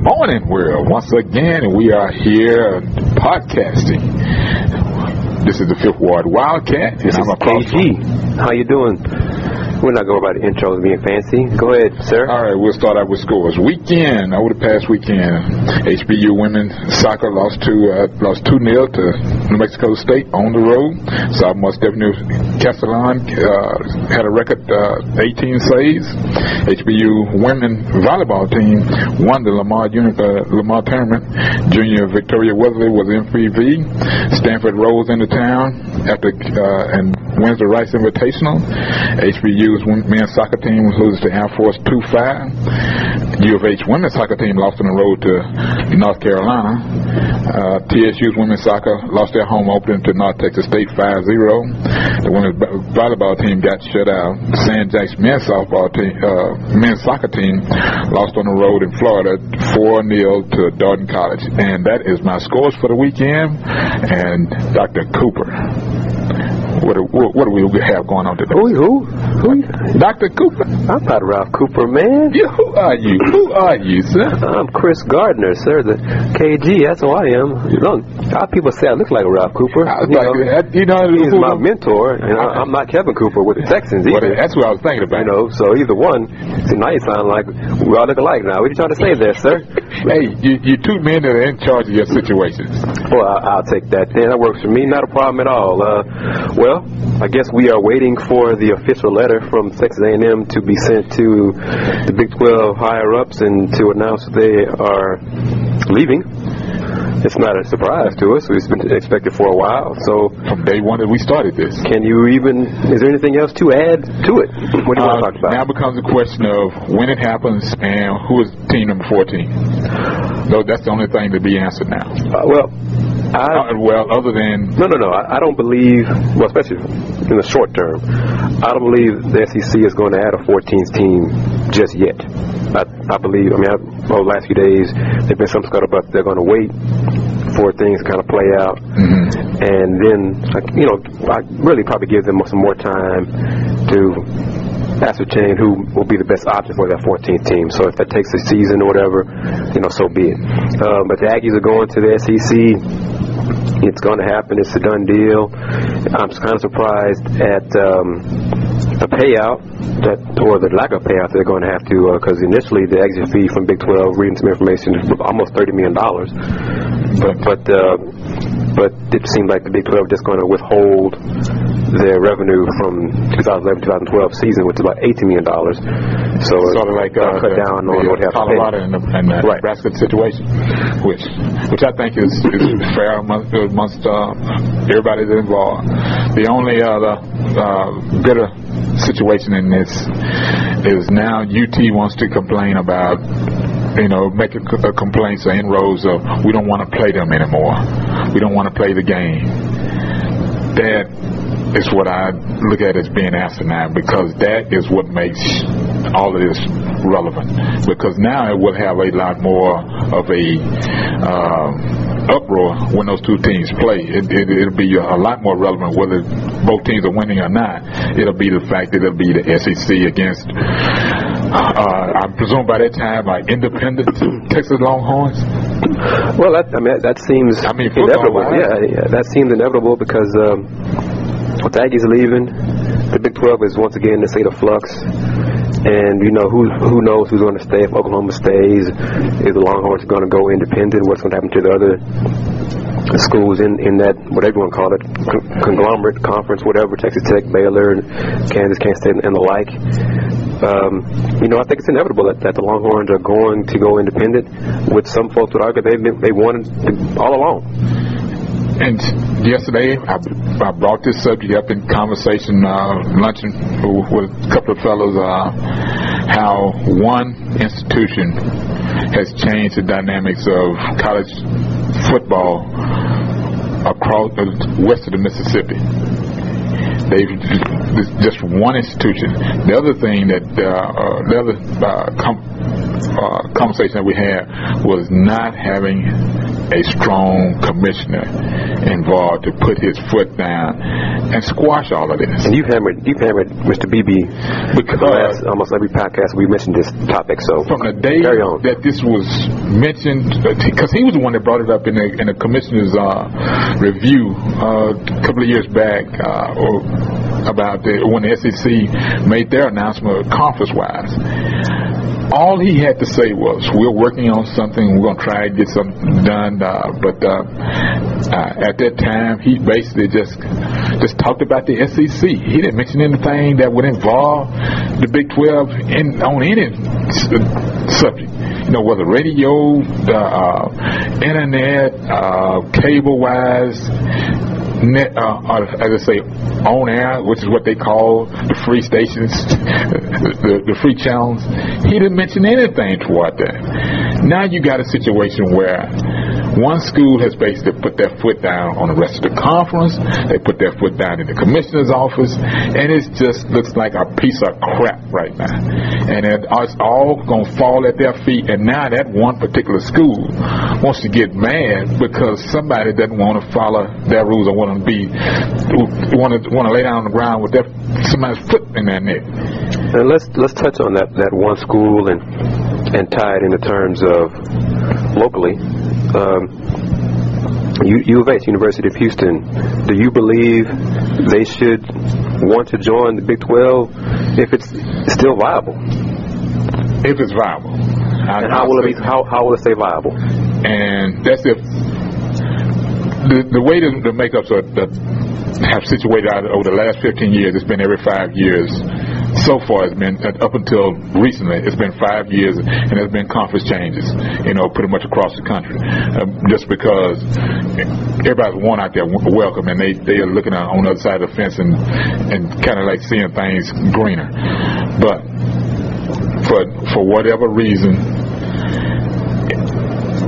morning, world. Once again, we are here podcasting. This is the 5th Ward Wildcat, and I'm a KG. How you doing? We're not going about the intros being fancy. Go ahead, sir. All right, we'll start out with scores. Weekend, over the past weekend, HBU women's soccer lost 2-0 to New Mexico State on the road. Sophomore Stephanie Castellan had a record 18 saves. HBU women volleyball team won the Lamar tournament. Junior Victoria Weatherly was MVP. Stanford rolls into town and wins the Rice Invitational. HBU's men's soccer team loses to Air Force 2-5. U of H women's soccer team lost on the road to North Carolina. TSU's women's soccer lost their home opener to North Texas State 5-0. The women's volleyball team got shut out. San Jack's men's soccer team lost on the road in Florida 4-0 to Darden College. And that is my scores for the weekend. And Dr. Cooper, what do we have going on today? Who? Dr. Cooper. I'm not Ralph Cooper, man. Yeah, who are you? Who are you, sir? I'm Chris Gardner, sir. The KG. That's who I am. Look, a lot of people say I look like Ralph Cooper. He's my mentor, and I'm not Kevin Cooper with the Texans either. Well, that's what I was thinking about. So either one. So now you sound like we all look alike now. What are you trying to say there, sir? Hey, you two men that are in charge of your situations. Well, I'll take that. That works for me. Not a problem at all. Well, I guess we are waiting for the official letter from Texas A&M to be sent to the Big 12 higher-ups and to announce they are leaving. It's not a surprise to us. We've been expected for a while. So from day one that we started this. Is there anything else to add to it? What do you want to talk about? Now becomes a question of when it happens and who is team number 14. No, that's the only thing to be answered now. Other than... No. I don't believe, well, especially in the short term, I don't believe the SEC is going to add a 14th team just yet. I believe, over the last few days, there's been some scuttlebutt. They're going to wait for things to kind of play out. Mm-hmm. And then, I really probably give them some more time to ascertain who will be the best option for that 14th team. So if that takes a season or whatever, so be it. But the Aggies are going to the SEC. It's going to happen. It's a done deal. I'm kind of surprised at the payout or the lack of payout they're going to have to, because initially the exit fee from Big 12, reading some information, is almost $30 million. But it seemed like the Big 12 just going to withhold their revenue from 2011-2012 season, which is about $18 million. So sort of like cut down on what happened. Colorado and the Nebraska situation, which I think is fair amongst everybody that's involved. The only other bitter situation in this is now UT wants to complain about, make a complaint or inroads of we don't want to play them anymore. We don't want to play the game. That is what I look at as being asinine, because that is what makes all of this relevant. Because now it will have a lot more of a uproar when those two teams play. It'll be a lot more relevant whether both teams are winning or not. It'll be the fact that it'll be the SEC against I presume by that time independent Texas Longhorns. Well, that seems inevitable. Yeah, that seems inevitable because with the Aggies leaving, the Big 12 is once again in a state of flux. And who knows who's going to stay if Oklahoma stays? Is the Longhorns going to go independent? What's going to happen to the other schools in that, whatever you want to call it, conglomerate conference, whatever, Texas Tech, Baylor, Kansas State, and the like. I think it's inevitable that the Longhorns are going to go independent. With some folks would argue they wanted all along. And yesterday, I brought this subject up in conversation, luncheon with a couple of fellows, how one institution has changed the dynamics of college football across west of the Mississippi. Just one institution. The other thing that conversation that we had was not having a strong commissioner involved to put his foot down and squash all of this. And you've hammered Mr. Beebe because almost every podcast we mentioned this topic. So from the day that this was mentioned, because he was the one that brought it up in the commissioner's review a couple of years back about when the SEC made their announcement conference-wise. All he had to say was, we're working on something, we're going to try to get something done, but at that time, he basically just talked about the SEC. He didn't mention anything that would involve the Big 12 on any subject. You know, whether radio, internet, cable-wise, net, as I say, on air, which is what they call the free stations, the free channels. He didn't mention anything toward that. Now you got a situation where one school has basically put their foot down on the rest of the conference. They put their foot down in the commissioner's office, and it just looks like a piece of crap right now. And it's all going to fall at their feet. And now that one particular school wants to get mad because somebody doesn't want to follow their rules or want to lay down on the ground with somebody's foot in their neck. And let's touch on that one school and tie it into terms of locally. U of H, University of Houston, do you believe they should want to join the Big 12 if it's still viable? If it's viable. And how will it stay viable? And that's if the way the makeups have situated out over the last 15 years, it's been every 5 years. So far, it's been, up until recently, it's been 5 years, and there's been conference changes, pretty much across the country. Just because everybody's worn out there welcome, and they are looking on the other side of the fence and kind of like seeing things greener. But for whatever reason,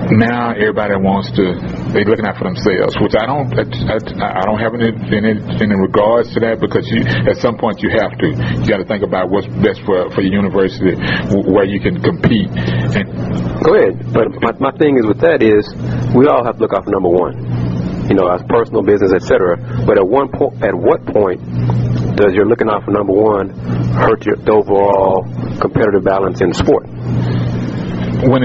now everybody wants to. They're looking out for themselves, which I don't have any regards to that, because at some point you have to. You got to think about what's best for your university, where you can compete. Go ahead. But my thing is with that is we all have to look out for number one, as personal business, etc. But at what point does your looking out for number one hurt the overall competitive balance in the sport? When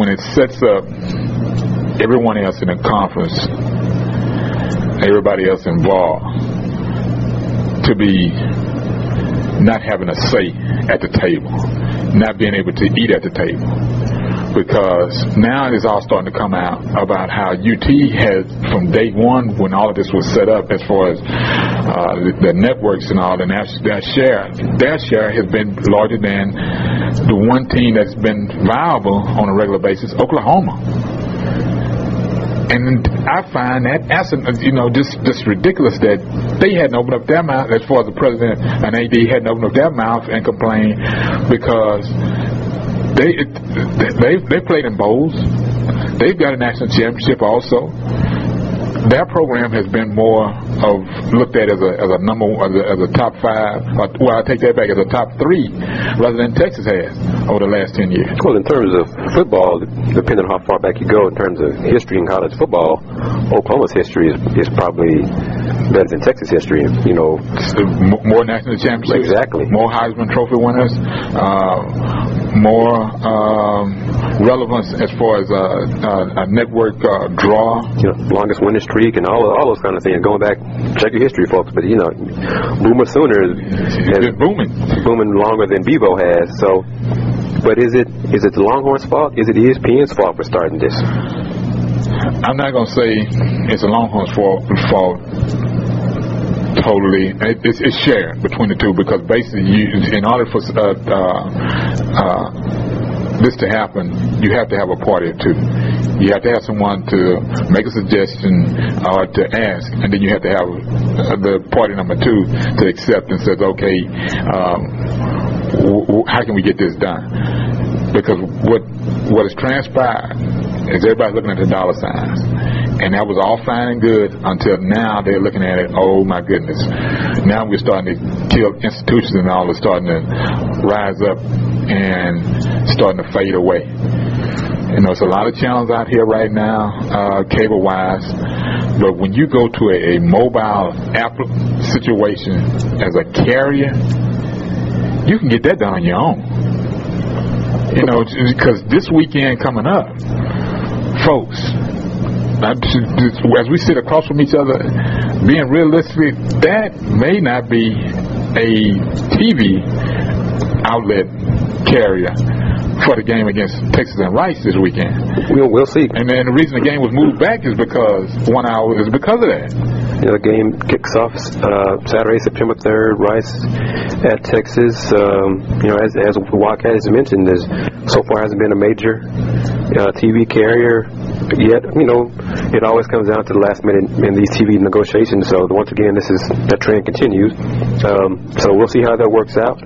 it sets up everyone else in the conference, everybody else involved, to be not having a say at the table, not being able to eat at the table. Because now it's all starting to come out about how UT has, from day one when all of this was set up, as far as the networks and all, and their share has been larger than the one team that's been viable on a regular basis, Oklahoma. And I find that just ridiculous that they hadn't opened up their mouth, as far as the president and AD hadn't opened up their mouth and complained, because they played in bowls. They've got a national championship also. Their program has been more of looked at as a top five. Well, I take that back, as a top three, rather than Texas has over the last 10 years. Well, in terms of football, depending on how far back you go in terms of history in college football, Oklahoma's history is probably better than Texas history. More national championships, exactly. More Heisman Trophy winners, more relevance as far as a network draw. Longest winning streak and all those kind of things. Going back, check your history, folks. But Boomer Sooner has been booming longer than Bevo has. So, but is it the Longhorns' fault? Is it ESPN's fault for starting this? I'm not going to say it's the Longhorns' fault. Totally, it's shared between the two, because basically, in order for this to happen, you have to have a party or two. You have to have someone to make a suggestion or to ask, and then you have to have the party number two to accept and says, okay, how can we get this done? Because what has transpired is everybody's looking at the dollar signs. And that was all fine and good until now they're looking at it, oh my goodness. Now we're starting to kill institutions, and all are starting to rise up and starting to fade away. You know, it's a lot of channels out here right now, cable-wise, but when you go to a mobile app situation as a carrier, you can get that done on your own. You know, because this weekend coming up, folks, as we sit across from each other, being realistic, that may not be a TV outlet carrier for the game against Texas and Rice this weekend. We'll see. And then the reason the game was moved back is because 1 hour is because of that. You know, the game kicks off Saturday, September 3rd, Rice at Texas. You know, as Wildcat has mentioned, so far hasn't been a major TV carrier yet. You know, it always comes down to the last minute in these TV negotiations. So once again, that trend continues. So we'll see how that works out.